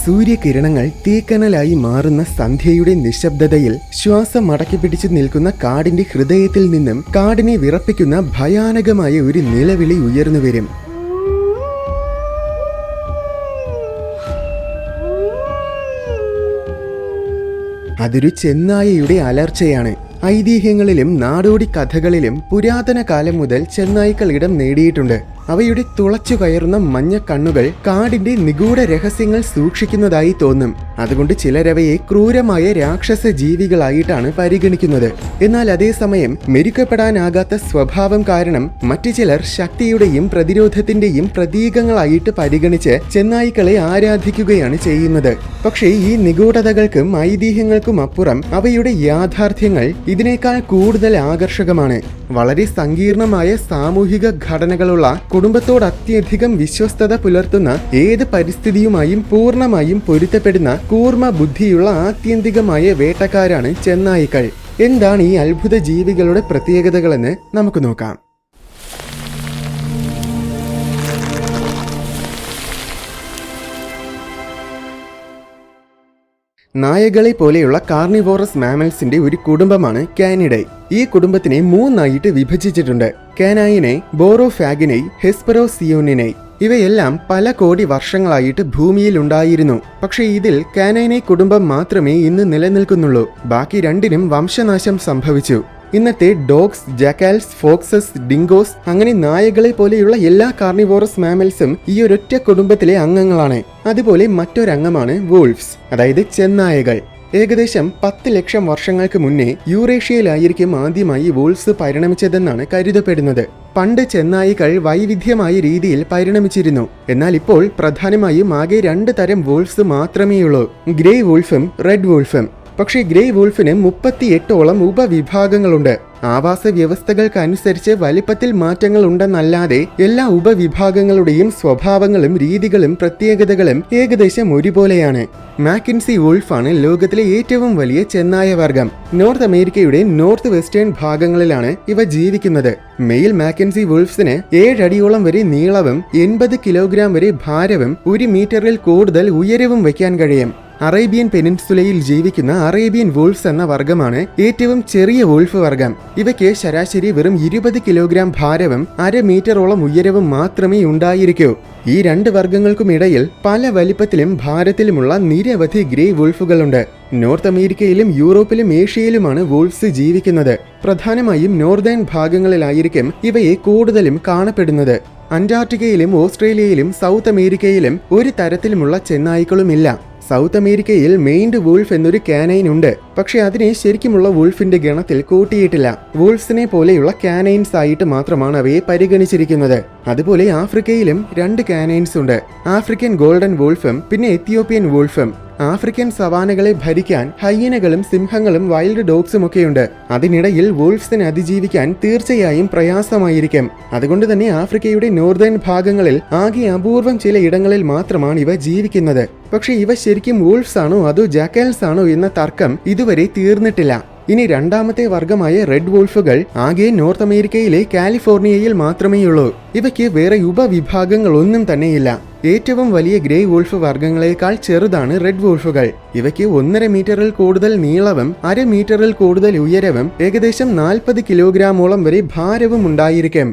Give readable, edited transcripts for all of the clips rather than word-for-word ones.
സൂര്യകിരണങ്ങൾ തീക്കനലായി മാറുന്ന സന്ധ്യയുടെ നിശബ്ദതയിൽ ശ്വാസം മടക്കിപ്പിടിച്ചു നിൽക്കുന്ന കാടിന്റെ ഹൃദയത്തിൽ നിന്നും കാടിനെ വിറപ്പിക്കുന്ന ഭയാനകമായ ഒരു നിലവിളി ഉയർന്നുവരും. അതൊരു ചെന്നായയുടെ അലർച്ചയാണ്. ഐതിഹ്യങ്ങളിലും നാടോടി കഥകളിലും പുരാതന കാലം മുതൽ ചെന്നായ്ക്കൾ ഇടം നേടിയിട്ടുണ്ട്. അവയുടെ തുളച്ചു കയറുന്ന മഞ്ഞ കണ്ണുകൾ കാടിന്റെ നിഗൂഢ രഹസ്യങ്ങൾ സൂക്ഷിക്കുന്നതായി തോന്നും. അതുകൊണ്ട് ചിലരവയെ ക്രൂരമായ രാക്ഷസ ജീവികളായിട്ടാണ് പരിഗണിക്കുന്നത്. എന്നാൽ അതേസമയം മെരുക്കപ്പെടാനാകാത്ത സ്വഭാവം കാരണം മറ്റു ചിലർ ശക്തിയുടെയും പ്രതിരോധത്തിന്റെയും പ്രതീകങ്ങളായിട്ട് പരിഗണിച്ച് ചെന്നായ്ക്കളെ ആരാധിക്കുകയാണ് ചെയ്യുന്നത്. പക്ഷേ ഈ നിഗൂഢതകൾക്കും ഐതിഹ്യങ്ങൾക്കും അപ്പുറം അവയുടെ യാഥാർത്ഥ്യങ്ങൾ ഇതിനേക്കാൾ കൂടുതൽ ആകർഷകമാണ്. വളരെ സങ്കീർണമായ സാമൂഹിക ഘടനകളുള്ള കുടുംബത്തോട് അത്യധികം വിശ്വസ്തത പുലർത്തുന്ന ഏത് പരിസ്ഥിതിയുമായും പൂർണ്ണമായും പൊരുത്തപ്പെടുന്ന കൂർമ്മ ബുദ്ധിയുള്ള ആത്യന്തികമായ വേട്ടക്കാരാണ് ചെന്നായ്ക്കൾ. എന്താണ് ഈ അത്ഭുത ജീവികളുടെ പ്രത്യേകതകളെന്ന് നമുക്ക് നോക്കാം. നായകളെ പോലെയുള്ള കാർണിവോറസ് മാമൽസിന്റെ ഒരു കുടുംബമാണ് കാനിഡൈ. ഈ കുടുംബത്തിനെ 3ആയിട്ട് വിഭജിച്ചിട്ടുണ്ട്: കാനൈനെ, ബോറോഫാഗിനെ, ഹെസ്പെറോസിയോണിനെ. ഇവയെല്ലാം പല കോടി വർഷങ്ങളായിട്ട് ഭൂമിയിൽ ഉണ്ടായിരുന്നു. പക്ഷേ ഇതിൽ കാനൈനെ കുടുംബം മാത്രമേ ഇന്ന് നിലനിൽക്കുന്നുള്ളൂ. ബാക്കി രണ്ടിനും വംശനാശം സംഭവിച്ചു. ഇന്നത്തെ ഡോഗ്സ്, ജാക്കാൽസ്, ഫോക്സസ്, ഡിങ്കോസ് അങ്ങനെ നായകളെ പോലെയുള്ള എല്ലാ കാർണിവോറസ് മാമൽസും ഈ ഒരൊറ്റ കുടുംബത്തിലെ അംഗങ്ങളാണ്. അതുപോലെ മറ്റൊരംഗമാണ് വൂൾഫ്സ്, അതായത് ചെന്നായകൾ. ഏകദേശം 10 ലക്ഷം വർഷങ്ങൾക്ക് മുന്നേ യൂറേഷ്യയിലായിരിക്കും ആദ്യമായി വൂൾഫ്സ് പരിണമിച്ചതെന്നാണ് കരുതപ്പെടുന്നത്. പണ്ട് ചെന്നായികൾ വൈവിധ്യമായ രീതിയിൽ പരിണമിച്ചിരുന്നു. എന്നാൽ ഇപ്പോൾ പ്രധാനമായും ആകെ 2 തരം വൂൾഫ്സ് മാത്രമേയുള്ളൂ: ഗ്രേ വൂൾഫും റെഡ് വൂൾഫും. പക്ഷേ ഗ്രേ വൂൾഫിന് 38ഓളം ഉപവിഭാഗങ്ങളുണ്ട്. ആവാസ വ്യവസ്ഥകൾക്കനുസരിച്ച് വലിപ്പത്തിൽ മാറ്റങ്ങൾ ഉണ്ടെന്നല്ലാതെ എല്ലാ ഉപവിഭാഗങ്ങളുടെയും സ്വഭാവങ്ങളും രീതികളും പ്രത്യേകതകളും ഏകദേശം ഒരുപോലെയാണ്. മാക്കിൻസി വൂൾഫാണ് ലോകത്തിലെ ഏറ്റവും വലിയ ചെന്നായ വർഗം. നോർത്ത് അമേരിക്കയുടെ നോർത്ത് വെസ്റ്റേൺ ഭാഗങ്ങളിലാണ് ഇവ ജീവിക്കുന്നത്. മെയിൽ മാക്കിൻസി വൂൾഫ്സിന് 7 അടിയോളം വരെ നീളവും 80 കിലോഗ്രാം വരെ ഭാരവും 1 മീറ്ററിൽ കൂടുതൽ ഉയരവും വയ്ക്കാൻ കഴിയും. അറേബ്യൻ പെനിൻസുലയിൽ ജീവിക്കുന്ന അറേബ്യൻ വൂൾഫ്സ് എന്ന വർഗമാണ് ഏറ്റവും ചെറിയ വൂൾഫ് വർഗം. ഇവയ്ക്ക് ശരാശരി വെറും 20 കിലോഗ്രാം ഭാരവും 1/2 മീറ്ററോളം ഉയരവും മാത്രമേ ഉണ്ടായിരിക്കൂ. ഈ 2 വർഗങ്ങൾക്കുമിടയിൽ പല വലിപ്പത്തിലും ഭാരത്തിലുമുള്ള നിരവധി ഗ്രേ വൂൾഫുകളുണ്ട്. നോർത്ത് അമേരിക്കയിലും യൂറോപ്പിലും ഏഷ്യയിലുമാണ് വൂൾഫ്സ് ജീവിക്കുന്നത്. പ്രധാനമായും നോർത്തേൺ ഭാഗങ്ങളിലായിരിക്കും ഇവയെ കൂടുതലും കാണപ്പെടുന്നത്. അന്റാർട്ടിക്കയിലും ഓസ്ട്രേലിയയിലും സൗത്ത് അമേരിക്കയിലും ഒരു തരത്തിലുമുള്ള ചെന്നായ്ക്കളുമില്ല. സൗത്ത് അമേരിക്കയിൽ മെയിൻഡ് വൂൾഫ് എന്നൊരു കാനൈൻ ഉണ്ട്. പക്ഷെ അതിനെ ശരിക്കുമുള്ള വൂൾഫിന്റെ ഗണത്തിൽ കൂട്ടിയിട്ടില്ല. വൂൾഫ്സിനെ പോലെയുള്ള കാനൈൻസ് ആയിട്ട് മാത്രമാണ് അവയെ പരിഗണിച്ചിരിക്കുന്നത്. അതുപോലെ ആഫ്രിക്കയിലും 2 കാനൈൻസ് ഉണ്ട്: ആഫ്രിക്കൻ ഗോൾഡൻ വൂൾഫും പിന്നെ എത്യോപ്യൻ വൂൾഫും. ആഫ്രിക്കൻ സവാനകളെ ഭരിക്കാൻ ഹൈയനകളും സിംഹങ്ങളും വൈൽഡ് ഡോഗ്സും ഒക്കെയുണ്ട്. അതിനിടയിൽ വൂൾഫ്സിനെ അതിജീവിക്കാൻ തീർച്ചയായും പ്രയാസമായിരിക്കും. അതുകൊണ്ട് തന്നെ ആഫ്രിക്കയുടെ നോർത്തേൺ ഭാഗങ്ങളിൽ ആകെ അപൂർവം ചില ഇടങ്ങളിൽ മാത്രമാണ് ഇവ ജീവിക്കുന്നത്. പക്ഷെ ഇവ ശരിക്കും വൂൾഫ്സ് ആണോ അതോ ജാക്കാൽസ് ആണോ എന്ന തർക്കം ഇതുവരെ തീർന്നിട്ടില്ല. ഇനി 2ാമത്തെ വർഗമായ റെഡ് വൂൾഫുകൾ ആകെ നോർത്ത് അമേരിക്കയിലെ കാലിഫോർണിയയിൽ മാത്രമേയുള്ളൂ. ഇവയ്ക്ക് വേറെ ഉപവിഭാഗങ്ങളൊന്നും തന്നെയില്ല. ഏറ്റവും വലിയ ഗ്രേ വൂൾഫ് വർഗങ്ങളെക്കാൾ ചെറുതാണ് റെഡ് വൂൾഫുകൾ. ഇവയ്ക്ക് 1.5 മീറ്ററിൽ കൂടുതൽ നീളവും 1/2 മീറ്ററിൽ കൂടുതൽ ഉയരവും ഏകദേശം 40 കിലോഗ്രാമോളം വരെ ഭാരവും ഉണ്ടായിരിക്കും.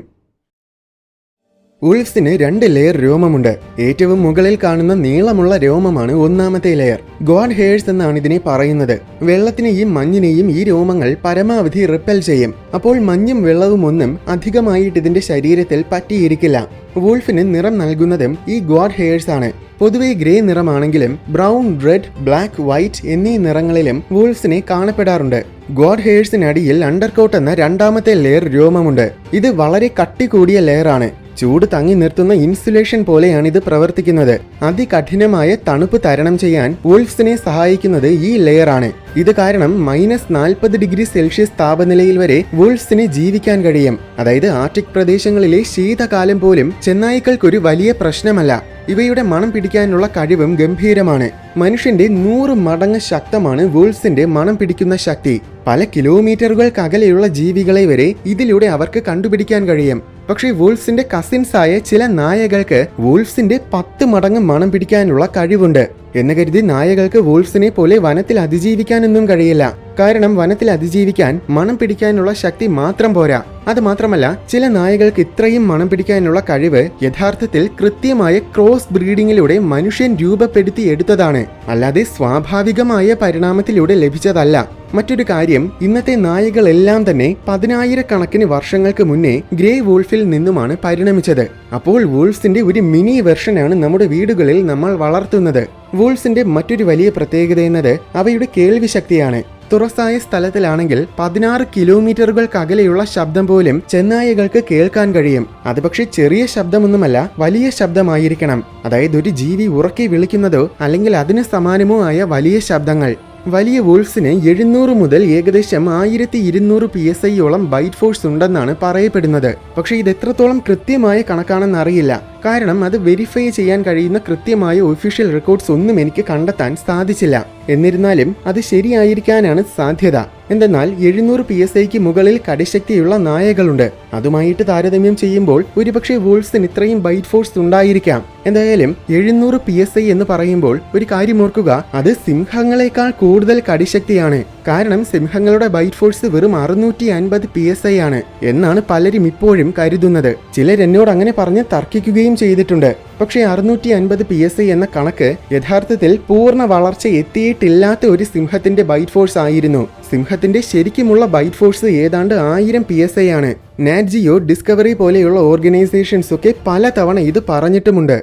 വൂൾഫ്സിന് 2 ലെയർ രോമമുണ്ട്. ഏറ്റവും മുകളിൽ കാണുന്ന നീളമുള്ള രോമമാണ് 1ാമത്തെ ലെയർ. ഗോഡ് ഹെയർസ് എന്നാണ് ഇതിനെ പറയുന്നത്. വെള്ളത്തിനെയും മഞ്ഞിനെയും ഈ രോമങ്ങൾ പരമാവധി റിപ്പൽ ചെയ്യും. അപ്പോൾ മഞ്ഞും വെള്ളവും ഒന്നും അധികമായിട്ട് ഇതിന്റെ ശരീരത്തിൽ പറ്റിയിരിക്കില്ല. വൂൾഫിന് നിറം നൽകുന്നതും ഈ ഗോഡ് ഹെയർസ് ആണ്. പൊതുവെ ഗ്രേ നിറമാണെങ്കിലും ബ്രൗൺ, റെഡ്, ബ്ലാക്ക്, വൈറ്റ് എന്നീ നിറങ്ങളിലും വൂൾഫ്സിനെ കാണപ്പെടാറുണ്ട്. ഗോഡ് ഹെയർസിനടിയിൽ അണ്ടർകോട്ട് എന്ന 2ാമത്തെ ലെയർ രോമമുണ്ട്. ഇത് വളരെ കട്ടി കൂടിയ ലെയറാണ്. ചൂട് തങ്ങി നിർത്തുന്ന ഇൻസുലേഷൻ പോലെയാണ് ഇത് പ്രവർത്തിക്കുന്നത്. അതികഠിനമായ തണുപ്പ് തരണം ചെയ്യാൻ വൂൾഫ്സിനെ സഹായിക്കുന്നത് ഈ ലെയറാണ്. ഇത് കാരണം -40°C താപനിലയിൽ വരെ വൂൾഫ്സിന് ജീവിക്കാൻ കഴിയും. അതായത് ആർട്ടിക് പ്രദേശങ്ങളിലെ ശീതകാലം പോലും ചെന്നായ്ക്കൾക്കൊരു വലിയ പ്രശ്നമല്ല. ഇവയുടെ മണം പിടിക്കാനുള്ള കഴിവും ഗംഭീരമാണ്. മനുഷ്യന്റെ 100 മടങ്ങ് ശക്തമാണ് വൂൾഫ്സിന്റെ മണം പിടിക്കുന്ന ശക്തി. പല കിലോമീറ്ററുകൾക്കകലെയുള്ള ജീവികളെ വരെ ഇതിലൂടെ അവർക്ക് കണ്ടുപിടിക്കാൻ കഴിയും. പക്ഷേ വൂൾഫ്സിന്റെ കസിൻസ് ആയ ചില നായകൾക്ക് വൂൾഫ്സിന്റെ 10 മടങ്ങ് മണം പിടിക്കാനുള്ള കഴിവുണ്ട്. എന്ന് കരുതി നായകൾക്ക് വൂൾഫ്സിനെ പോലെ വനത്തിൽ അതിജീവിക്കാനൊന്നും കഴിയില്ല. കാരണം വനത്തിൽ അതിജീവിക്കാൻ മണം പിടിക്കാനുള്ള ശക്തി മാത്രം പോരാ. അത് മാത്രമല്ല, ചില നായകൾക്ക് ഇത്രയും മണം പിടിക്കാനുള്ള കഴിവ് യഥാർത്ഥത്തിൽ കൃത്യമായ ക്രോസ് ബ്രീഡിങ്ങിലൂടെ മനുഷ്യൻ രൂപപ്പെടുത്തി എടുത്തതാണ്, അല്ലാതെ സ്വാഭാവികമായ പരിണാമത്തിലൂടെ ലഭിച്ചതല്ല. മറ്റൊരു കാര്യം, ഇന്നത്തെ നായകളെല്ലാം തന്നെ 10,000 വർഷങ്ങൾക്ക് മുന്നേ ഗ്രേ വൂൾഫിൽ നിന്നുമാണ് പരിണമിച്ചത്. അപ്പോൾ വൂൾഫ്സിന്റെ ഒരു മിനി വെർഷനാണ് നമ്മുടെ വീടുകളിൽ നമ്മൾ വളർത്തുന്നത്. വൂൾഫ്സിന്റെ മറ്റൊരു വലിയ പ്രത്യേകത എന്നത് അവയുടെ കേൾവി ശക്തിയാണ്. തുറസായ സ്ഥലത്തിലാണെങ്കിൽ 16 കിലോമീറ്ററുകൾക്കകലെയുള്ള ശബ്ദം പോലും ചെന്നായകൾക്ക് കേൾക്കാൻ കഴിയും. അത് പക്ഷേ ചെറിയ ശബ്ദമൊന്നുമല്ല, വലിയ ശബ്ദമായിരിക്കണം. അതായത് ഒരു ജീവി ഉറക്കെ വിളിക്കുന്നതോ അല്ലെങ്കിൽ അതിന് സമാനമോ ആയ വലിയ ശബ്ദങ്ങൾ. വലിയ വൂൾഫ്സിന് 700 മുതൽ ഏകദേശം 1200 PSIയോളം ബൈറ്റ് ഫോഴ്സ് ഉണ്ടെന്നാണ് പറയപ്പെടുന്നത്. പക്ഷേ ഇത് എത്രത്തോളം കൃത്യമായ കണക്കാണെന്ന് അറിയില്ല. കാരണം അത് വെരിഫൈ ചെയ്യാൻ കഴിയുന്ന കൃത്യമായ ഒഫീഷ്യൽ റെക്കോർഡ്സ് ഒന്നും എനിക്ക് കണ്ടെത്താൻ സാധിച്ചില്ല. എന്നിരുന്നാലും അത് ശരിയായിരിക്കാനാണ് സാധ്യത. എന്തെന്നാൽ 700 PSIക്ക് മുകളിൽ കടിശക്തിയുള്ള നായകളുണ്ട്. അതുമായിട്ട് താരതമ്യം ചെയ്യുമ്പോൾ ഒരുപക്ഷെ വൂൾഫ്സിന് ഇത്രയും ബൈറ്റ് ഫോഴ്സ് ഉണ്ടായിരിക്കാം. എന്തായാലും 700 PSI എന്ന് പറയുമ്പോൾ ഒരു കാര്യം ഓർക്കുക, അത് സിംഹങ്ങളെക്കാൾ കൂടുതൽ കടിശക്തിയാണ്. കാരണം സിംഹങ്ങളുടെ ബൈറ്റ് ഫോഴ്സ് വെറും 650 PSI ആണ് എന്നാണ് പലരും ഇപ്പോഴും കരുതുന്നത്. ചിലരെന്നോട് അങ്ങനെ പറഞ്ഞ് തർക്കിക്കുകയും ചെയ്തിട്ടുണ്ട്. പക്ഷേ 650 PSI എന്ന കണക്ക് യഥാർത്ഥത്തിൽ പൂർണ്ണ വളർച്ച എത്തിയിട്ടില്ലാത്ത ഒരു സിംഹത്തിന്റെ ബൈറ്റ് ഫോഴ്സ് ആയിരുന്നു. സിംഹത്തിന്റെ ശരിക്കുമുള്ള ബൈറ്റ് ഫോഴ്സ് ഏതാണ്ട് 1000 PSI ആണ്. നാറ്റ് ജിയോ, ഡിസ്കവറി പോലെയുള്ള ഓർഗനൈസേഷൻസ് ഒക്കെ പലതവണ ഇത് പറഞ്ഞിട്ടുമുണ്ട്.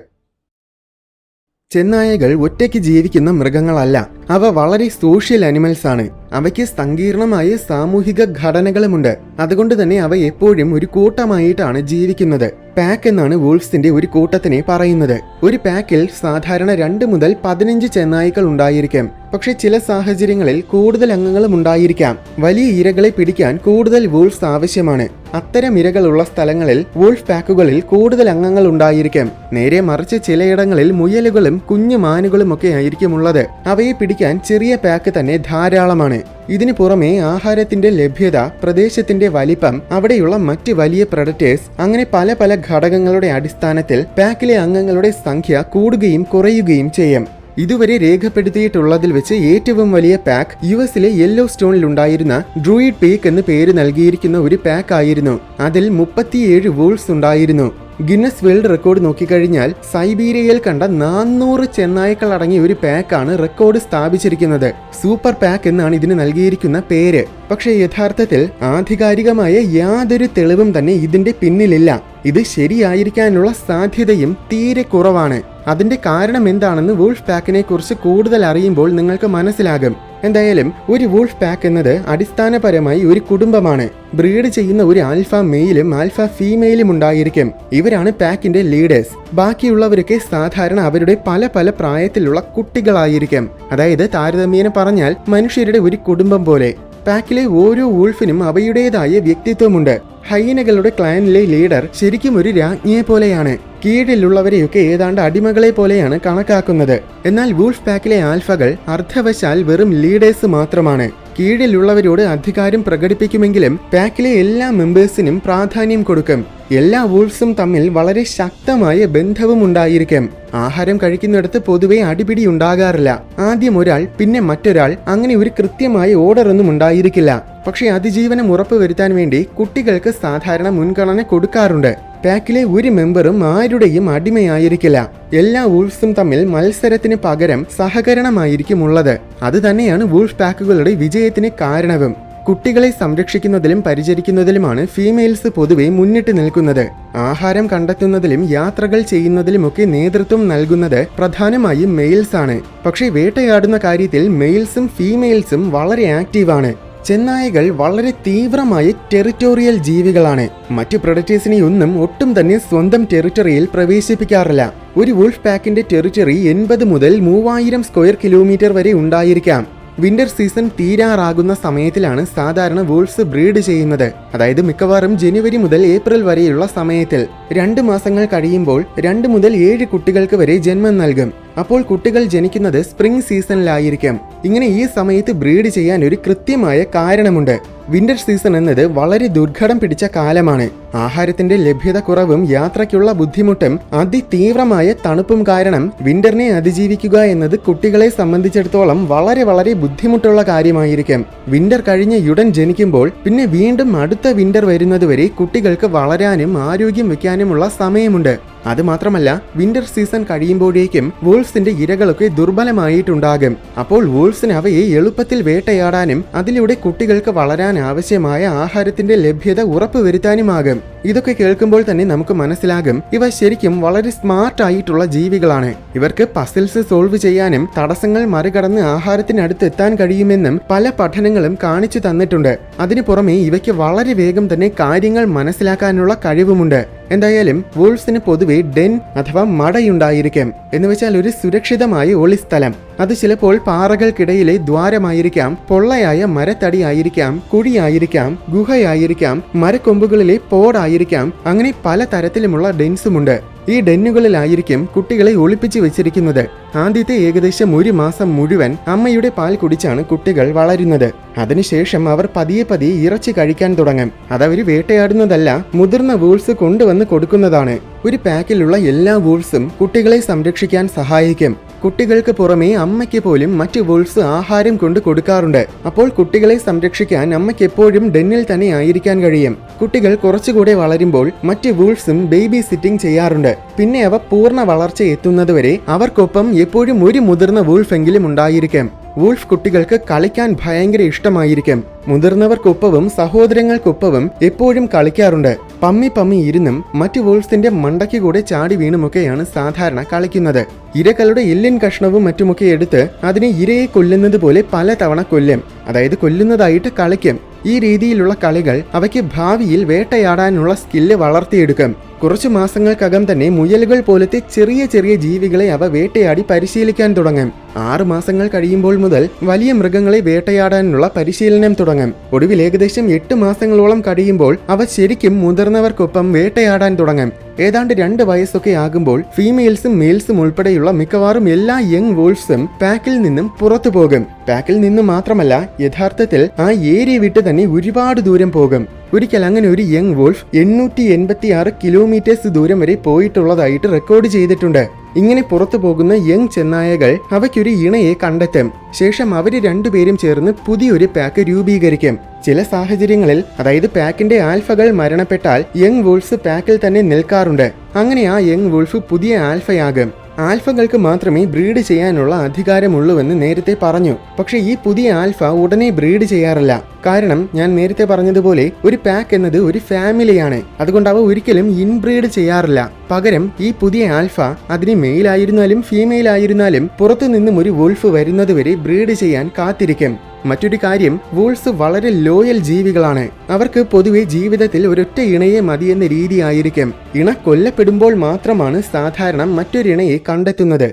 ചെന്നായകൾ ഒറ്റയ്ക്ക് ജീവിക്കുന്ന മൃഗങ്ങളല്ല, അവ വളരെ സോഷ്യൽ അനിമൽസ് ആണ്. അവയ്ക്ക് സങ്കീർണമായ സാമൂഹിക ഘടനകളുമുണ്ട്. അതുകൊണ്ട് തന്നെ അവ എപ്പോഴും ഒരു കൂട്ടമായിട്ടാണ് ജീവിക്കുന്നത്. പാക്ക് എന്നാണ് വൂൾഫ്സിന്റെ ഒരു കൂട്ടത്തിനെ പറയുന്നത്. ഒരു പാക്കിൽ സാധാരണ 2 മുതൽ 15 ചെന്നായ്ക്കൾ ഉണ്ടായിരിക്കും. പക്ഷെ ചില സാഹചര്യങ്ങളിൽ കൂടുതൽ അംഗങ്ങളും ഉണ്ടായിരിക്കാം. വലിയ ഇരകളെ പിടിക്കാൻ കൂടുതൽ വൂൾഫ്സ് ആവശ്യമാണ്. അത്തരം ഇരകളുള്ള സ്ഥലങ്ങളിൽ വൂൾഫ് പാക്കുകളിൽ കൂടുതൽ അംഗങ്ങൾ ഉണ്ടായിരിക്കും. നേരെ മറിച്ച് ചിലയിടങ്ങളിൽ മുയലുകളും കുഞ്ഞു മാനുകളും ഒക്കെ ആയിരിക്കും ഉള്ളത്. അവയെ പിടിക്കാൻ ചെറിയ പാക്ക് തന്നെ ധാരാളമാണ്. ഇതിനു പുറമെ ആഹാരത്തിന്റെ ലഭ്യത, പ്രദേശത്തിന്റെ വലിപ്പം, അവിടെയുള്ള മറ്റ് വലിയ പ്രഡറ്റേഴ്സ്, അങ്ങനെ പല പല ഘടകങ്ങളുടെ അടിസ്ഥാനത്തിൽ പാക്കിലെ അംഗങ്ങളുടെ സംഖ്യ കൂടുകയും കുറയുകയും ചെയ്യും. ഇതുവരെ രേഖപ്പെടുത്തിയിട്ടുള്ളതിൽ വെച്ച് ഏറ്റവും വലിയ പാക്ക് യുഎസിലെ യെല്ലോ സ്റ്റോണിൽ ഉണ്ടായിരുന്ന ഡ്രൂയിഡ് പീക്ക് എന്ന് പേര് നൽകിയിരിക്കുന്ന ഒരു പാക്ക് ആയിരുന്നു. അതിൽ 37 വൂൾഫ്സ് ഉണ്ടായിരുന്നു. ഗിന്നസ് വേൾഡ് റെക്കോർഡ് നോക്കിക്കഴിഞ്ഞാൽ സൈബീരിയയിൽ കണ്ട 400 ചെന്നായ്ക്കൾ അടങ്ങിയ ഒരു പാക്കാണ് റെക്കോർഡ് സ്ഥാപിച്ചിരിക്കുന്നത്. സൂപ്പർ പാക്ക് എന്നാണ് ഇതിന് നൽകിയിരിക്കുന്ന പേര്. പക്ഷേ യഥാർത്ഥത്തിൽ ആധികാരികമായ യാതൊരു തെളിവും തന്നെ ഇതിന്റെ പിന്നിലില്ല. ഇത് ശരിയായിരിക്കാനുള്ള സാധ്യതയും തീരെ കുറവാണ്. അതിന്റെ കാരണം എന്താണെന്ന് വൂൾഫ് പാക്കിനെ കുറിച്ച് കൂടുതൽ അറിയുമ്പോൾ നിങ്ങൾക്ക് മനസ്സിലാകും. എന്തായാലും ഒരു വൂൾഫ് പാക്ക് എന്നത് അടിസ്ഥാനപരമായി ഒരു കുടുംബമാണ്. ബ്രീഡ് ചെയ്യുന്ന ഒരു ആൽഫ മെയിലും ആൽഫ ഫീമെയിലും ഉണ്ടായിരിക്കും. ഇവരാണ് പാക്കിന്റെ ലീഡേഴ്സ്. ബാക്കിയുള്ളവരൊക്കെ സാധാരണ അവരുടെ പല പല പ്രായത്തിലുള്ള കുട്ടികളായിരിക്കും. അതായത് താരതമ്യേന പറഞ്ഞാൽ മനുഷ്യരുടെ ഒരു കുടുംബം പോലെ. പാക്കിലെ ഓരോ വൂൾഫിനും അവയുടേതായ വ്യക്തിത്വമുണ്ട്. ഹൈനകളുടെ ക്ലാനിലെ ലീഡർ ശരിക്കും ഒരു രാജ്ഞിയെ പോലെയാണ്. കീഴിലുള്ളവരെയൊക്കെ ഏതാണ്ട് അടിമകളെ പോലെയാണ് കണക്കാക്കുന്നത്. എന്നാൽ വൂൾഫ് പാക്കിലെ ആൽഫകൾ അർദ്ധവശാൽ വെറും ലീഡേഴ്സ് മാത്രമാണ്. കീഴിലുള്ളവരോട് അധികാരം പ്രകടിപ്പിക്കുമെങ്കിലും പാക്കിലെ എല്ലാ മെമ്പേഴ്സിനും പ്രാധാന്യം കൊടുക്കും. എല്ലാ വൂൾഫ്സും തമ്മിൽ വളരെ ശക്തമായ ബന്ധവും ഉണ്ടായിരിക്കും. ആഹാരം കഴിക്കുന്നിടത്ത് പൊതുവെ അടിപിടി ഉണ്ടാകാറില്ല. ആദ്യം ഒരാൾ, പിന്നെ മറ്റൊരാൾ, അങ്ങനെ ഒരു കൃത്യമായ ഓർഡർ ഒന്നും ഉണ്ടായിരിക്കില്ല. പക്ഷേ അതിജീവനം ഉറപ്പുവരുത്താൻ വേണ്ടി കുട്ടികൾക്ക് സാധാരണ മുൻഗണന കൊടുക്കാറുണ്ട്. പാക്കിലെ ഒരു മെമ്പറും ആരുടെയും അടിമയായിരിക്കില്ല. എല്ലാ വൂൾഫ്സും തമ്മിൽ മത്സരത്തിന് പകരം സഹകരണമായിരിക്കും ഉള്ളത്. അത് തന്നെയാണ് വൂൾഫ് പാക്കുകളുടെ വിജയത്തിന് കാരണവും. കുട്ടികളെ സംരക്ഷിക്കുന്നതിലും പരിചരിക്കുന്നതിലുമാണ് ഫീമെയിൽസ് പൊതുവെ മുന്നിട്ട് നിൽക്കുന്നത്. ആഹാരം കണ്ടെത്തുന്നതിലും യാത്രകൾ ചെയ്യുന്നതിലുമൊക്കെ നേതൃത്വം നൽകുന്നത് പ്രധാനമായും മെയിൽസ് ആണ്. പക്ഷേ വേട്ടയാടുന്ന കാര്യത്തിൽ മെയിൽസും ഫീമെയിൽസും വളരെ ആക്റ്റീവാണ്. ചെന്നായകൾ വളരെ തീവ്രമായ ടെറിറ്റോറിയൽ ജീവികളാണ്. മറ്റു പ്രൊഡക്റ്റേഴ്സിനെ ഒന്നും ഒട്ടും തന്നെ സ്വന്തം ടെറിറ്ററിയിൽ പ്രവേശിപ്പിക്കാറില്ല. ഒരു വൂൾഫ് പാക്കിന്റെ ടെറിറ്ററി 80 മുതൽ 3000 സ്ക്വയർ കിലോമീറ്റർ വരെ ഉണ്ടായിരിക്കാം. വിന്റർ സീസൺ തീരാറാകുന്ന സമയത്തിലാണ് സാധാരണ വൂൾഫ്സ് ബ്രീഡ് ചെയ്യുന്നത്. അതായത് മിക്കവാറും ജനുവരി മുതൽ ഏപ്രിൽ വരെയുള്ള സമയത്തിൽ. 2 മാസങ്ങൾ കഴിയുമ്പോൾ 2 മുതൽ 7 കുട്ടികൾക്ക് വരെ ജന്മം നൽകും. അപ്പോൾ കുട്ടികൾ ജനിക്കുന്നത് സ്പ്രിംഗ് സീസണിലായിരിക്കാം. ഇങ്ങനെ ഈ സമയത്ത് ബ്രീഡ് ചെയ്യാൻ ഒരു കൃത്യമായ കാരണമുണ്ട്. വിന്റർ സീസൺ എന്നത് വളരെ ദുർഘടം പിടിച്ച കാലമാണ്. ആഹാരത്തിന്റെ ലഭ്യത കുറവും യാത്രയ്ക്കുള്ള ബുദ്ധിമുട്ടും അതിതീവ്രമായ തണുപ്പും കാരണം വിന്ററിനെ അതിജീവിക്കുക എന്നത് കുട്ടികളെ സംബന്ധിച്ചിടത്തോളം വളരെ വളരെ ബുദ്ധിമുട്ടുള്ള കാര്യമായിരിക്കും. വിന്റർ കഴിഞ്ഞ് ഉടൻ ജനിക്കുമ്പോൾ പിന്നെ വീണ്ടും അടുത്ത വിന്റർ വരുന്നതുവരെ കുട്ടികൾക്ക് വളരാനും ആരോഗ്യം വെക്കാനുമുള്ള സമയമുണ്ട്. അതുമാത്രമല്ല, വിന്റർ സീസൺ കഴിയുമ്പോഴേക്കും വൂൾസിന്റെ ഇരകളൊക്കെ ദുർബലമായിട്ടുണ്ടാകും. അപ്പോൾ വൂൾസിന് അവയെ എളുപ്പത്തിൽ വേട്ടയാടാനും അതിലൂടെ കുട്ടികൾക്ക് വളരാൻ ആവശ്യമായ ആഹാരത്തിന്റെ ലഭ്യത ഉറപ്പുവരുത്താനുമാകും. ഇതൊക്കെ കേൾക്കുമ്പോൾ തന്നെ നമുക്ക് മനസ്സിലാകും, ഇവ ശരിക്കും വളരെ സ്മാർട്ട് ആയിട്ടുള്ള ജീവികളാണ്. ഇവർക്ക് പസിൽസ് സോൾവ് ചെയ്യാനും തടസ്സങ്ങൾ മറികടന്ന് ആഹാരത്തിനടുത്ത് എത്താൻ കഴിയുമെന്നും പല പഠനങ്ങളും കാണിച്ചു തന്നിട്ടുണ്ട്. അതിനു പുറമെ ഇവയ്ക്ക് വളരെ വേഗം തന്നെ കാര്യങ്ങൾ മനസ്സിലാക്കാനുള്ള കഴിവുമുണ്ട്. എന്തായാലും വൂൾസിന് പൊതുവെ ഡെൻ അഥവാ മടയുണ്ടായിരിക്കും. എന്ന് വെച്ചാൽ ഒരു സുരക്ഷിതമായ ഒളിസ്ഥലം. അത് ചിലപ്പോൾ പാറകൾക്കിടയിലെ ദ്വാരമായിരിക്കാം, പൊള്ളയായ മരത്തടി ആയിരിക്കാം, കുഴിയായിരിക്കാം, ഗുഹയായിരിക്കാം, മരക്കൊമ്പുകളിലെ പോടായിരിക്കാം. അങ്ങനെ പല തരത്തിലുമുള്ള ഡെൻസുമുണ്ട്. ഈ ഡെന്നുകളിലായിരിക്കും കുട്ടികളെ ഒളിപ്പിച്ചു വെച്ചിരിക്കുന്നത്. ആദ്യത്തെ ഏകദേശം 1 മാസം മുഴുവൻ അമ്മയുടെ പാൽ കുടിച്ചാണ് കുട്ടികൾ വളരുന്നത്. അതിനുശേഷം അവർ പതിയെ പതിയെ ഇറച്ചി കഴിക്കാൻ തുടങ്ങും. അതവർ വേട്ടയാടുന്നതല്ല, മുതിർന്ന വൂൾസ് കൊണ്ടുവന്ന് കൊടുക്കുന്നതാണ്. ഒരു പാക്കിലുള്ള എല്ലാ വൂൾസും കുട്ടികളെ സംരക്ഷിക്കാൻ സഹായിക്കും. കുട്ടികൾക്ക് പുറമെ അമ്മയ്ക്ക് പോലും മറ്റ് വൂൾസ് ആഹാരം കൊണ്ട് കൊടുക്കാറുണ്ട്. അപ്പോൾ കുട്ടികളെ സംരക്ഷിക്കാൻ അമ്മയ്ക്ക് എപ്പോഴും ഡെന്നിൽ തന്നെ ആയിരിക്കാൻ കഴിയും. കുട്ടികൾ കുറച്ചുകൂടെ വളരുമ്പോൾ മറ്റ് വൂൾസും ബേബി സിറ്റിംഗ് ചെയ്യാറുണ്ട്. പിന്നെ അവ പൂർണ്ണ വളർച്ച എത്തുന്നതുവരെ അവർക്കൊപ്പം എപ്പോഴും ഒരു മുതിർന്ന വൂൾഫെങ്കിലും ഉണ്ടായിരിക്കും. വൂൾഫ് കുട്ടികൾക്ക് കളിക്കാൻ ഭയങ്കര ഇഷ്ടമായിരിക്കും. മുതിർന്നവർക്കൊപ്പവും സഹോദരങ്ങൾക്കൊപ്പവും എപ്പോഴും കളിക്കാറുണ്ട്. പമ്മി പമ്മി ഇരുന്നും മറ്റു വൂൾസിന്റെ മണ്ടയ്ക്ക് കൂടെ ചാടി വീണുമൊക്കെയാണ് സാധാരണ കളിക്കുന്നത്. ഇരകളുടെ എല്ലിൻ കഷ്ണവും മറ്റുമൊക്കെ എടുത്ത് അതിനെ ഇരയെ കൊല്ലുന്നത് പോലെ പല തവണ കൊല്ലും. അതായത് കൊല്ലുന്നതായിട്ട് കളിക്കും. ഈ രീതിയിലുള്ള കളികൾ അവയ്ക്ക് ഭാവിയിൽ വേട്ടയാടാനുള്ള സ്കില്ല് വളർത്തിയെടുക്കും. കുറച്ചു മാസങ്ങൾക്കകം തന്നെ മുയലുകൾ പോലത്തെ ചെറിയ ചെറിയ ജീവികളെ അവ വേട്ടയാടി പരിശീലിക്കാൻ തുടങ്ങും. 6 മാസങ്ങൾ കഴിയുമ്പോൾ മുതൽ വലിയ മൃഗങ്ങളെ വേട്ടയാടാനുള്ള പരിശീലനം തുടങ്ങും. ഒടുവിൽ ഏകദേശം 8 മാസങ്ങളോളം കഴിയുമ്പോൾ അവ ശരിക്കും മുതിർന്നവർക്കൊപ്പം വേട്ടയാടാൻ തുടങ്ങും. ഏതാണ്ട് 2 വയസ്സൊക്കെ ആകുമ്പോൾ ഫീമെയിൽസും മെയിൽസും ഉൾപ്പെടെയുള്ള മിക്കവാറും എല്ലാ യങ് വൂൾഫ്സും പാക്കിൽ നിന്നും പുറത്തു പോകും. പാക്കിൽ നിന്നും മാത്രമല്ല, യഥാർത്ഥത്തിൽ ആ ഏരിയ വിട്ട് തന്നെ ഒരുപാട് ദൂരം പോകും. ഒരിക്കൽ അങ്ങനെ ഒരു യങ് വൂൾഫ് 886 കിലോമീറ്റേഴ്സ് ദൂരം വരെ പോയിട്ടുള്ളതായിട്ട് റെക്കോർഡ് ചെയ്തിട്ടുണ്ട്. ഇങ്ങനെ പുറത്തു പോകുന്ന യങ് ചെന്നായകൾ അവയ്ക്കൊരു ഇണയെ കണ്ടെത്തും. ശേഷം അവര് രണ്ടുപേരും ചേർന്ന് പുതിയൊരു പാക്ക് രൂപീകരിക്കും. ചില സാഹചര്യങ്ങളിൽ, അതായത് പാക്കിന്റെ ആൽഫകൾ മരണപ്പെട്ടാൽ യങ് വൂൾഫ് പാക്കിൽ തന്നെ നിൽക്കാറുണ്ട്. അങ്ങനെ ആ യങ് വൂൾഫ് പുതിയ ആൽഫയാകും. ആൽഫകൾക്ക് മാത്രമേ ബ്രീഡ് ചെയ്യാനുള്ള അധികാരമുള്ളൂവെന്ന് നേരത്തെ പറഞ്ഞു. പക്ഷെ ഈ പുതിയ ആൽഫ ഉടനെ ബ്രീഡ് ചെയ്യാറില്ല. കാരണം ഞാൻ നേരത്തെ പറഞ്ഞതുപോലെ ഒരു പാക്ക് എന്നത് ഒരു ഫാമിലിയാണ്. അതുകൊണ്ട് അവ ഒരിക്കലും ഇൻബ്രീഡ് ചെയ്യാറില്ല. പകരം ഈ പുതിയ ആൽഫ അതിന് മെയിൽ ആയിരുന്നാലും ഫീമെയിൽ ആയിരുന്നാലും പുറത്തു നിന്നും ഒരു വൂൾഫ് വരുന്നതുവരെ ബ്രീഡ് ചെയ്യാൻ കാത്തിരിക്കും. മറ്റൊരു കാര്യം, വൂൾസ് വളരെ ലോയൽ ജീവികളാണ്. അവർക്ക് പൊതുവെ ജീവിതത്തിൽ ഒരൊറ്റ ഇണയെ മതിയെന്ന രീതിയായിരിക്കും. ഇണ കൊല്ലപ്പെടുമ്പോൾ മാത്രമാണ് സാധാരണ മറ്റൊരിണയെ കണ്ടെത്തുന്നത്.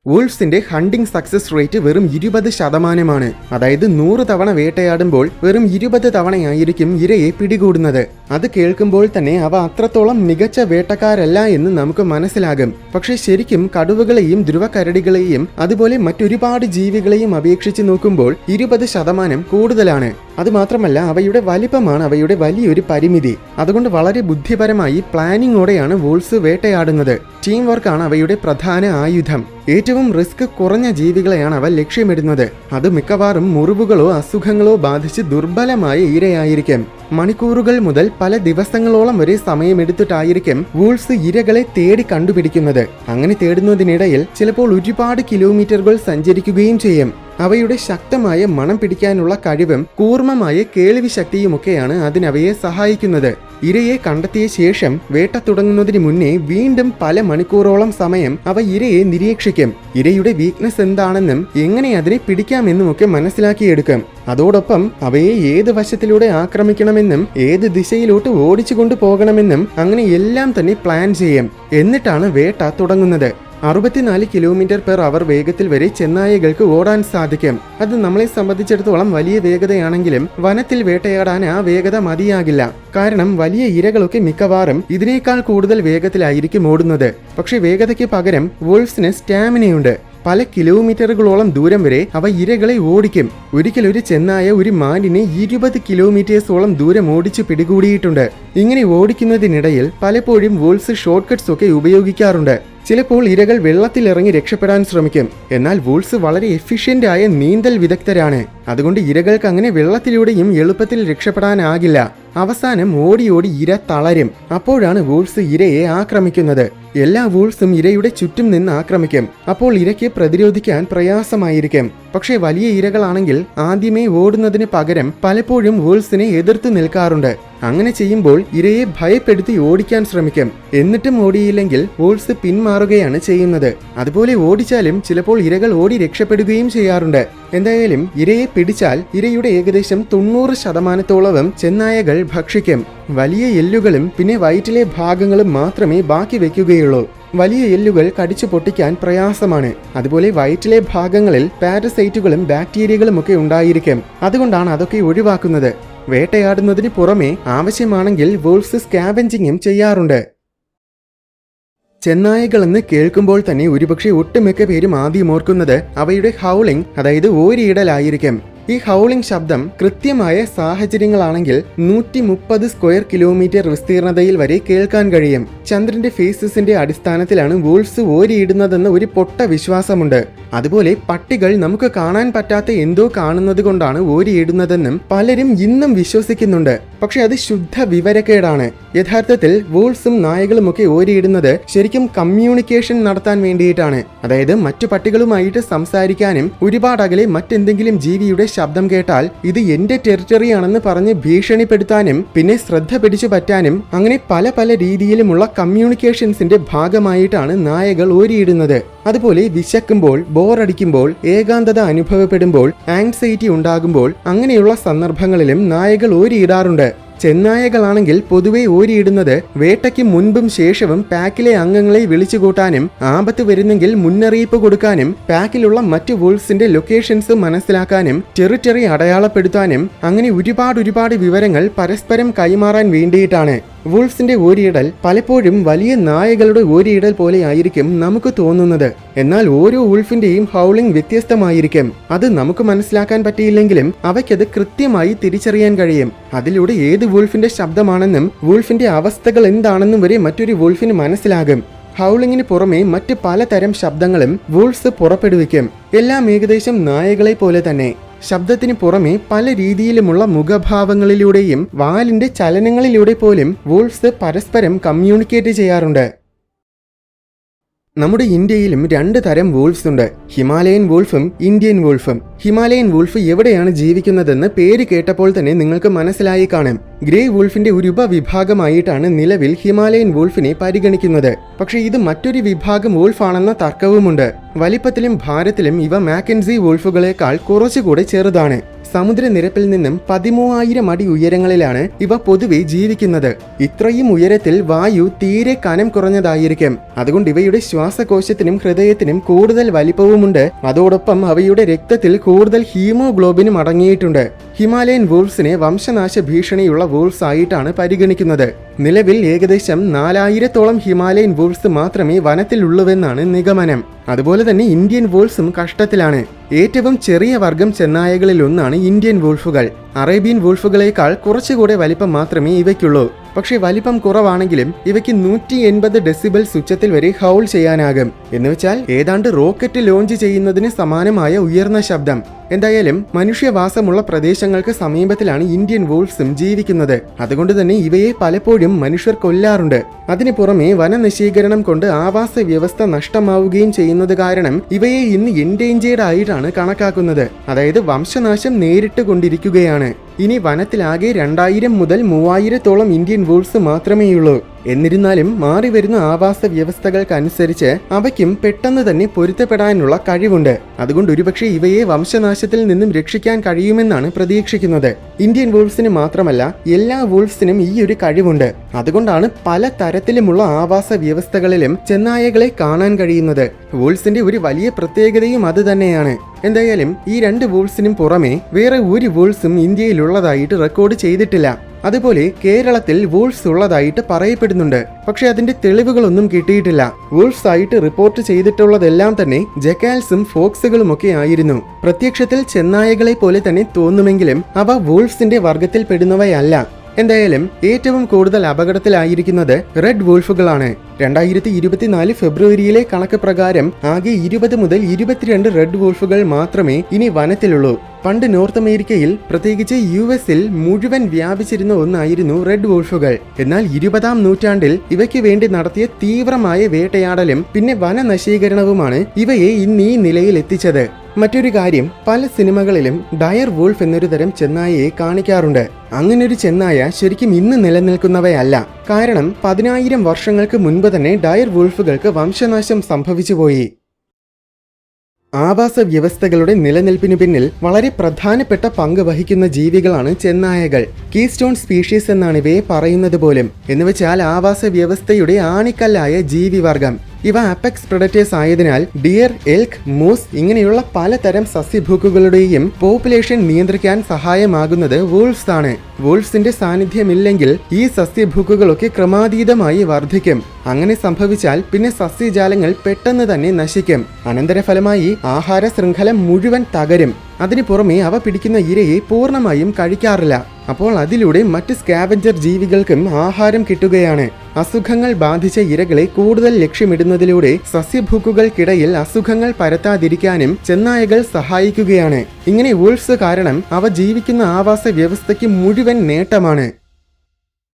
വൂൾഫ്സിന്റെ ഹണ്ടിംഗ് സക്സസ് റേറ്റ് വെറും 20%. അതായത് 100 തവണ വേട്ടയാടുമ്പോൾ വെറും 20 തവണയായിരിക്കും ഇരയെ പിടികൂടുന്നത്. അത് കേൾക്കുമ്പോൾ തന്നെ അവ അത്രത്തോളം മികച്ച വേട്ടക്കാരല്ല എന്ന് നമുക്ക് മനസ്സിലാകും. പക്ഷെ ശരിക്കും കടുവകളെയും ധ്രുവകരടികളെയും അതുപോലെ മറ്റൊരുപാട് ജീവികളെയും അപേക്ഷിച്ച് നോക്കുമ്പോൾ 20% കൂടുതലാണ്. അതുമാത്രമല്ല, അവയുടെ വലിപ്പമാണ് അവയുടെ വലിയൊരു പരിമിതി. അതുകൊണ്ട് വളരെ ബുദ്ധിപരമായി പ്ലാനിങ്ങോടെയാണ് വൂൾസ് വേട്ടയാടുന്നത്. ടീം വർക്കാണ് അവയുടെ പ്രധാന ആയുധം. ഏറ്റവും റിസ്ക് കുറഞ്ഞ ജീവികളെയാണ് അവ ലക്ഷ്യമിടുന്നത്. അത് മിക്കവാറും മുറിവുകളോ അസുഖങ്ങളോ ബാധിച്ച് ദുർബലമായ ഇരയായിരിക്കും. മണിക്കൂറുകൾ മുതൽ പല ദിവസങ്ങളോളം വരെ സമയമെടുത്തിട്ടായിരിക്കും വൂൾസ് ഇരകളെ തേടി കണ്ടുപിടിക്കുന്നത്. അങ്ങനെ തേടുന്നതിനിടയിൽ ചിലപ്പോൾ ഒരുപാട് കിലോമീറ്ററുകൾ സഞ്ചരിക്കുകയും ചെയ്യും. അവയുടെ ശക്തമായ മണം പിടിക്കാനുള്ള കഴിവും കൂർമ്മമായ കേൾവി ശക്തിയുമൊക്കെയാണ് അതിനവയെ സഹായിക്കുന്നത്. ഇരയെ കണ്ടെത്തിയ ശേഷം വേട്ട തുടങ്ങുന്നതിന് മുന്നേ വീണ്ടും പല മണിക്കൂറോളം സമയം അവ ഇരയെ നിരീക്ഷിക്കും. ഇരയുടെ വീക്ക്നെസ് എന്താണെന്നും എങ്ങനെ അതിനെ പിടിക്കാമെന്നുമൊക്കെ മനസ്സിലാക്കിയെടുക്കും. അതോടൊപ്പം അവയെ ഏത് വശത്തിലൂടെ ആക്രമിക്കണമെന്നും ഏത് ദിശയിലോട്ട് ഓടിച്ചു കൊണ്ടു പോകണമെന്നും അങ്ങനെ എല്ലാം തന്നെ പ്ലാൻ ചെയ്യും. എന്നിട്ടാണ് വേട്ട തുടങ്ങുന്നത്. 64 km/h വേഗത്തിൽ വരെ ചെന്നായകൾക്ക് ഓടാൻ സാധിക്കും. അത് നമ്മളെ സംബന്ധിച്ചിടത്തോളം വലിയ വേഗതയാണെങ്കിലും വനത്തിൽ വേട്ടയാടാൻ ആ വേഗത മതിയാകില്ല. കാരണം വലിയ ഇരകളൊക്കെ മിക്കവാറും ഇതിനേക്കാൾ കൂടുതൽ വേഗത്തിലായിരിക്കും ഓടുന്നത്. പക്ഷെ വേഗതയ്ക്ക് പകരം വോൾഫ്സിന് സ്റ്റാമിനയുണ്ട്. പല കിലോമീറ്ററുകളോളം ദൂരം വരെ അവ ഇരകളെ ഓടിക്കും. ഒരിക്കൽ ഒരു ചെന്നായ ഒരു മാനിനെ 20 കിലോമീറ്റേഴ്സോളം ദൂരം ഓടിച്ച് പിടികൂടിയിട്ടുണ്ട്. ഇങ്ങനെ ഓടിക്കുന്നതിനിടയിൽ പലപ്പോഴും വോൾഫ്സ് ഷോർട്ട് കട്ട്സ് ഒക്കെ ഉപയോഗിക്കാറുണ്ട്. ചിലപ്പോൾ ഇരകൾ വെള്ളത്തിലിറങ്ങി രക്ഷപ്പെടാൻ ശ്രമിക്കും. എന്നാൽ വോൾഫ്സ് വളരെ എഫിഷ്യന്റ് ആയ നീന്തൽ വിദഗ്ധരാണ്. അതുകൊണ്ട് ഇരകൾക്ക് അങ്ങനെ വെള്ളത്തിലൂടെയും എളുപ്പത്തിൽ രക്ഷപ്പെടാനാകില്ല. അവസാനം ഓടി ഓടി ഇര തളരും. അപ്പോഴാണ് വോൾഫ്സ് ഇരയെ ആക്രമിക്കുന്നത്. എല്ലാ വോൾഫ്സും ഇരയുടെ ചുറ്റും നിന്ന് ആക്രമിക്കും. അപ്പോൾ ഇരയ്ക്ക് പ്രതിരോധിക്കാൻ പ്രയാസമായിരിക്കും. പക്ഷേ വലിയ ഇരകളാണെങ്കിൽ ആദ്യമേ ഓടുന്നതിന് പകരം പലപ്പോഴും വോൾഫ്സിനെ എതിർത്ത് നിൽക്കാറുണ്ട്. അങ്ങനെ ചെയ്യുമ്പോൾ ഇരയെ ഭയപ്പെടുത്തി ഓടിക്കാൻ ശ്രമിക്കും. എന്നിട്ടും ഓടിയില്ലെങ്കിൽ വോൾഫ്സ് പിന്മാറുകയാണ് ചെയ്യുന്നത്. അതുപോലെ ഓടിച്ചാലും ചിലപ്പോൾ ഇരകൾ ഓടി രക്ഷപ്പെടുകയും ചെയ്യാറുണ്ട്. എന്തായാലും ഇരയെ പിടിച്ചാൽ ഇരയുടെ ഏകദേശം 90% ചെന്നായകൾ ഭക്ഷിക്കും. വലിയ എല്ലുകളും പിന്നെ വയറ്റിലെ ഭാഗങ്ങളും മാത്രമേ ബാക്കി വെക്കുകയുള്ളൂ. വലിയ എല്ലുകൾ കടിച്ചു പൊട്ടിക്കാൻ പ്രയാസമാണ്. അതുപോലെ വയറ്റിലെ ഭാഗങ്ങളിൽ പാരസൈറ്റുകളും ബാക്ടീരിയകളും ഒക്കെ ഉണ്ടായിരിക്കും. അതുകൊണ്ടാണ് അതൊക്കെ ഒഴിവാക്കുന്നത്. വേട്ടയാടുന്നതിന് പുറമെ ആവശ്യമാണെങ്കിൽ വോൾഫ്സ് സ്കാവെഞ്ചിങ്ങും ചെയ്യാറുണ്ട്. ചെന്നായകളെന്ന് കേൾക്കുമ്പോൾ തന്നെ ഒരുപക്ഷെ ഒട്ടുമിക്ക പേരും ആദ്യം ഓർക്കുന്നത് അവയുടെ ഹൗളിംഗ്, അതായത് ഓരിയിടലായിരിക്കും. ഈ ഹൗളിംഗ് ശബ്ദം കൃത്യമായ സാഹചര്യങ്ങളാണെങ്കിൽ 130 സ്ക്വയർ കിലോമീറ്റർ വിസ്തീർണതയിൽ വരെ കേൾക്കാൻ കഴിയും. ചന്ദ്രന്റെ ഫേസസിന്റെ അടിസ്ഥാനത്തിലാണ് വോൾഫ്സ് ഓരിയിടുന്നതെന്ന് ഒരു പൊട്ട വിശ്വാസമുണ്ട്. അതുപോലെ പട്ടികൾ നമുക്ക് കാണാൻ പറ്റാത്ത എന്തോ കാണുന്നത് കൊണ്ടാണ് ഓരിയിടുന്നതെന്നും പലരും ഇന്നും വിശ്വസിക്കുന്നുണ്ട്. പക്ഷെ അത് ശുദ്ധ വിവരക്കേടാണ്. യഥാർത്ഥത്തിൽ വോൾഫ്സും നായകളുമൊക്കെ ഓരിയിടുന്നത് ശരിക്കും കമ്മ്യൂണിക്കേഷൻ നടത്താൻ വേണ്ടിയിട്ടാണ്. അതായത് മറ്റു പട്ടികളുമായിട്ട് സംസാരിക്കാനും ഒരുപാട് അകലെ മറ്റെന്തെങ്കിലും ജീവിയുടെ ശബ്ദം കേട്ടാൽ ഇത് എന്റെ ടെറിട്ടറി ആണെന്ന് പറഞ്ഞ് ഭീഷണിപ്പെടുത്താനും പിന്നെ ശ്രദ്ധ പിടിച്ചു പറ്റാനും അങ്ങനെ പല പല രീതിയിലുമുള്ള കമ്മ്യൂണിക്കേഷൻസിന്റെ ഭാഗമായിട്ടാണ് നായകൾ ഓരിയിടുന്നത്. അതുപോലെ വിശക്കുമ്പോൾ, ബോറടിക്കുമ്പോൾ, ഏകാന്തത അനുഭവപ്പെടുമ്പോൾ, ആങ്സൈറ്റി ഉണ്ടാകുമ്പോൾ അങ്ങനെയുള്ള സന്ദർഭങ്ങളിലും നായകൾ ഓരിയിടാറുണ്ട്. ചെന്നായകളാണെങ്കിൽ പൊതുവെ ഓരിയിടുന്നത് വേട്ടയ്ക്ക് മുൻപും ശേഷവും പാക്കിലെ അംഗങ്ങളെ വിളിച്ചുകൂട്ടാനും ആപത്ത് വരുന്നെങ്കിൽ മുന്നറിയിപ്പ് കൊടുക്കാനും പാക്കിലുള്ള മറ്റു വോൾഫ്സിന്റെ ലൊക്കേഷൻസ് മനസ്സിലാക്കാനും ടെറിട്ടറി അടയാളപ്പെടുത്താനും അങ്ങനെ ഒരുപാട് വിവരങ്ങൾ പരസ്പരം കൈമാറാൻ വേണ്ടിയിട്ടാണ്. വോൾഫ്സിന്റെ ഓരിയിടൽ പലപ്പോഴും വലിയ നായകളുടെ ഓരിയിടൽ പോലെ ആയിരിക്കും നമുക്ക് തോന്നുന്നത്. എന്നാൽ ഓരോ വോൾഫിന്റെയും ഹൗളിംഗ് വ്യത്യസ്തമായിരിക്കും. അത് നമുക്ക് മനസ്സിലാക്കാൻ പറ്റിയില്ലെങ്കിലും അവയ്ക്കത് കൃത്യമായി തിരിച്ചറിയാൻ കഴിയും. അതിലൂടെ ഏത് വോൾഫിന്റെ ശബ്ദമാണെന്നും വോൾഫിന്റെ അവസ്ഥകൾ എന്താണെന്നും വരെ മറ്റൊരു വോൾഫിന് മനസ്സിലാകും. ഹൗളിങ്ങിന് പുറമെ മറ്റ് പലതരം ശബ്ദങ്ങളും വോൾഫ്സ് പുറപ്പെടുവിക്കും. എല്ലാം ഏകദേശം നായകളെ പോലെ തന്നെ. ശബ്ദത്തിന് പുറമെ പല രീതിയിലുമുള്ള മുഖഭാവങ്ങളിലൂടെയും വാലിന്റെ ചലനങ്ങളിലൂടെ പോലും വോൾഫ്സ് പരസ്പരം കമ്മ്യൂണിക്കേറ്റ് ചെയ്യാറുണ്ട്. നമ്മുടെ ഇന്ത്യയിലും 2 തരം വോൾഫ്സ് ഉണ്ട്. ഹിമാലയൻ വോൾഫും ഇന്ത്യൻ വോൾഫും. ഹിമാലയൻ വോൾഫ് എവിടെയാണ് ജീവിക്കുന്നതെന്ന് പേര് കേട്ടപ്പോൾ തന്നെ നിങ്ങൾക്ക് മനസ്സിലായി കാണും. ഗ്രേ വോൾഫിന്റെ ഒരു ഉപവിഭാഗമായിട്ടാണ് നിലവിൽ ഹിമാലയൻ വോൾഫിനെ പരിഗണിക്കുന്നത്. പക്ഷേ ഇത് മറ്റൊരു വിഭാഗം വോൾഫാണെന്ന തർക്കവുമുണ്ട്. വലിപ്പത്തിലും ഭാരത്തിലും ഇവ മാക്കൻസി വോൾഫുകളെക്കാൾ കുറച്ചുകൂടെ ചെറുതാണ്. സമുദ്രനിരപ്പിൽ നിന്നും 13,000 അടി ഉയരങ്ങളിലാണ് ഇവ പൊതുവെ ജീവിക്കുന്നത്. ഇത്രയും ഉയരത്തിൽ വായു തീരെ കനം കുറഞ്ഞതായിരിക്കും. അതുകൊണ്ട് ഇവയുടെ ശ്വാസകോശത്തിനും ഹൃദയത്തിനും കൂടുതൽ വലിപ്പവുമുണ്ട്. അതോടൊപ്പം അവയുടെ രക്തത്തിൽ കൂടുതൽ ഹീമോഗ്ലോബിനും അടങ്ങിയിട്ടുണ്ട്. ഹിമാലയൻ വോൾഫ്സിനെ വംശനാശ ഭീഷണിയുള്ള വോൾഫ്സ് ആയിട്ടാണ് പരിഗണിക്കുന്നത്. നിലവിൽ ഏകദേശം 4000-ഓളം ഹിമാലയൻ വോൾഫ്സ് മാത്രമേ വനത്തിലുള്ളൂവെന്നാണ് നിഗമനം. അതുപോലെ തന്നെ ഇന്ത്യൻ വോൾഫ്സും കഷ്ടത്തിലാണ്. ഏറ്റവും ചെറിയ വർഗം ചെന്നായകളിൽ ഒന്നാണ് ഇന്ത്യൻ വോൾഫുകൾ. അറേബ്യൻ വോൾഫുകളേക്കാൾ കുറച്ചുകൂടെ വലിപ്പം മാത്രമേ ഇവയ്ക്കുള്ളൂ. പക്ഷേ വലിപ്പം കുറവാണെങ്കിലും ഇവയ്ക്ക് 180 ഡെസിബൽസ് ഉച്ചത്തിൽ വരെ ഹൗൾ ചെയ്യാനാകും. എന്നുവെച്ചാൽ ഏതാണ്ട് റോക്കറ്റ് ലോഞ്ച് ചെയ്യുന്നതിന് സമാനമായ ഉയർന്ന ശബ്ദം. എന്തായാലും മനുഷ്യവാസമുള്ള പ്രദേശങ്ങൾക്ക് സമീപത്തിലാണ് ഇന്ത്യൻ വോൾഫ്സും ജീവിക്കുന്നത്. അതുകൊണ്ട് തന്നെ ഇവയെ പലപ്പോഴും മനുഷ്യർ കൊല്ലാറുണ്ട്. അതിനു പുറമെ വനനശീകരണം കൊണ്ട് ആവാസ വ്യവസ്ഥ നഷ്ടമാവുകയും ചെയ്യുന്നത് കാരണം ഇവയെ ഇന്ന് എൻഡേഞ്ചേർഡ് ആയിട്ടാണ് കണക്കാക്കുന്നത്. അതായത് വംശനാശം നേരിട്ട് കൊണ്ടിരിക്കുകയാണ്. ഇനി വനത്തിലാകെ 2000 മുതൽ 3000-ഓളം ഇന്ത്യൻ വോൾഫ്സ് മാത്രമേയുള്ളൂ. എന്നിരുന്നാലും മാറിവരുന്ന ആവാസ വ്യവസ്ഥകൾക്കനുസരിച്ച് അവയ്ക്കും പെട്ടെന്ന് തന്നെ പൊരുത്തപ്പെടാനുള്ള കഴിവുണ്ട്. അതുകൊണ്ട് ഒരുപക്ഷെ ഇവയെ വംശനാശത്തിൽ നിന്നും രക്ഷിക്കാൻ കഴിയുമെന്നാണ് പ്രതീക്ഷിക്കുന്നത്. ഇന്ത്യൻ വൂൾഫ്സിന് മാത്രമല്ല എല്ലാ വൂൾഫ്സിനും ഈ ഒരു കഴിവുണ്ട്. അതുകൊണ്ടാണ് പല തരത്തിലുമുള്ള ആവാസ വ്യവസ്ഥകളിലും ചെന്നായകളെ കാണാൻ കഴിയുന്നത്. വൂൾഫ്സിന്റെ ഒരു വലിയ പ്രത്യേകതയും അത് തന്നെയാണ്. എന്തായാലും ഈ 2 വൂൾഫ്സിനും പുറമെ വേറെ ഒരു വൂൾഫ്സും ഇന്ത്യയിലുള്ളതായിട്ട് റെക്കോർഡ് ചെയ്തിട്ടില്ല. അതുപോലെ കേരളത്തിൽ വൂൾഫ്സ് ഉള്ളതായിട്ട് പറയപ്പെടുന്നുണ്ട്. പക്ഷെ അതിന്റെ തെളിവുകളൊന്നും കിട്ടിയിട്ടില്ല. വൂൾഫ്സ് ആയിട്ട് റിപ്പോർട്ട് ചെയ്തിട്ടുള്ളതെല്ലാം തന്നെ ജക്കാൽസും ഫോക്സുകളും ഒക്കെ ആയിരുന്നു. പ്രത്യക്ഷത്തിൽ ചെന്നായകളെ പോലെ തന്നെ തോന്നുമെങ്കിലും അവ വൂൾഫ്സിന്റെ വർഗത്തിൽ പെടുന്നവയല്ല. എന്തായാലും ഏറ്റവും കൂടുതൽ അപകടത്തിലായിരിക്കുന്നത് റെഡ് വൂൾഫുകളാണ്. 2024 ഫെബ്രുവരിയിലെ കണക്ക് പ്രകാരം ആകെ 20 മുതൽ 22 റെഡ് വൂൾഫുകൾ മാത്രമേ ഇനി വനത്തിലുള്ളൂ. പണ്ട് നോർത്ത് അമേരിക്കയിൽ, പ്രത്യേകിച്ച് US-ൽ മുഴുവൻ വ്യാപിച്ചിരുന്ന ഒന്നായിരുന്നു റെഡ് വൂൾഫുകൾ. എന്നാൽ 20-ാം നൂറ്റാണ്ടിൽ ഇവയ്ക്ക് വേണ്ടി നടത്തിയ തീവ്രമായ വേട്ടയാടലും പിന്നെ വനനശീകരണവുമാണ് ഇവയെ ഇന്നീ നിലയിൽ എത്തിച്ചത്. മറ്റൊരു കാര്യം, പല സിനിമകളിലും ഡയർ വൂൾഫ് എന്നൊരു തരം ചെന്നായയെ കാണിക്കാറുണ്ട്. അങ്ങനൊരു ചെന്നായ ശരിക്കും ഇന്ന് നിലനിൽക്കുന്നവയല്ല. കാരണം 10,000 വർഷങ്ങൾക്ക് മുൻപ് തന്നെ ഡയർ വൂൾഫുകൾക്ക് വംശനാശം സംഭവിച്ചുപോയി. ആവാസ വ്യവസ്ഥകളുടെ നിലനിൽപ്പിനു പിന്നിൽ വളരെ പ്രധാനപ്പെട്ട പങ്ക് വഹിക്കുന്ന ജീവികളാണ് ചെന്നായകൾ. കീസ്റ്റോൺ സ്പീഷീസ് എന്നാണ് ഇവയെ പറയുന്നത് പോലും. എന്നുവെച്ചാൽ ആവാസ വ്യവസ്ഥയുടെ ആണിക്കല്ലായ ജീവിവർഗം. ഇവ അപെക്സ് പ്രെഡറ്റേഴ്സ് ആയതിനാൽ ഡിയർ, എൽക്ക്, മൂസ് ഇങ്ങനെയുള്ള പലതരം സസ്യഭുക്കുകളുടെയും പോപ്പുലേഷൻ നിയന്ത്രിക്കാൻ സഹായമാകുന്നത് വൂൾഫ്സ് ആണ്. വൂൾഫ്സിന്റെ സാന്നിധ്യമില്ലെങ്കിൽ ഈ സസ്യഭുക്കുകളൊക്കെ ക്രമാതീതമായി വർദ്ധിക്കും. അങ്ങനെ സംഭവിച്ചാൽ പിന്നെ സസ്യജാലങ്ങൾ പെട്ടെന്ന് തന്നെ നശിക്കും. അനന്തരഫലമായി ആഹാര ശൃംഖല മുഴുവൻ തകരും. അതിനു പുറമെ അവ പിടിക്കുന്ന ഇരയെ പൂർണ്ണമായും കഴിക്കാറില്ല. അപ്പോൾ അതിലൂടെ മറ്റ് സ്കാവഞ്ചർ ജീവികൾക്കും ആഹാരം കിട്ടുകയാണ്. അസുഖങ്ങൾ ബാധിച്ച ഇരകളെ കൂടുതൽ ലക്ഷ്യമിടുന്നതിലൂടെ സസ്യഭുക്കുകൾക്കിടയിൽ അസുഖങ്ങൾ പരത്താതിരിക്കാനും ചെന്നായകൾ സഹായിക്കുകയാണ്. ഇങ്ങനെ വൂൾഫ്സ് കാരണം അവ ജീവിക്കുന്ന ആവാസ വ്യവസ്ഥയ്ക്ക് മുഴുവൻ നേട്ടമാണ്.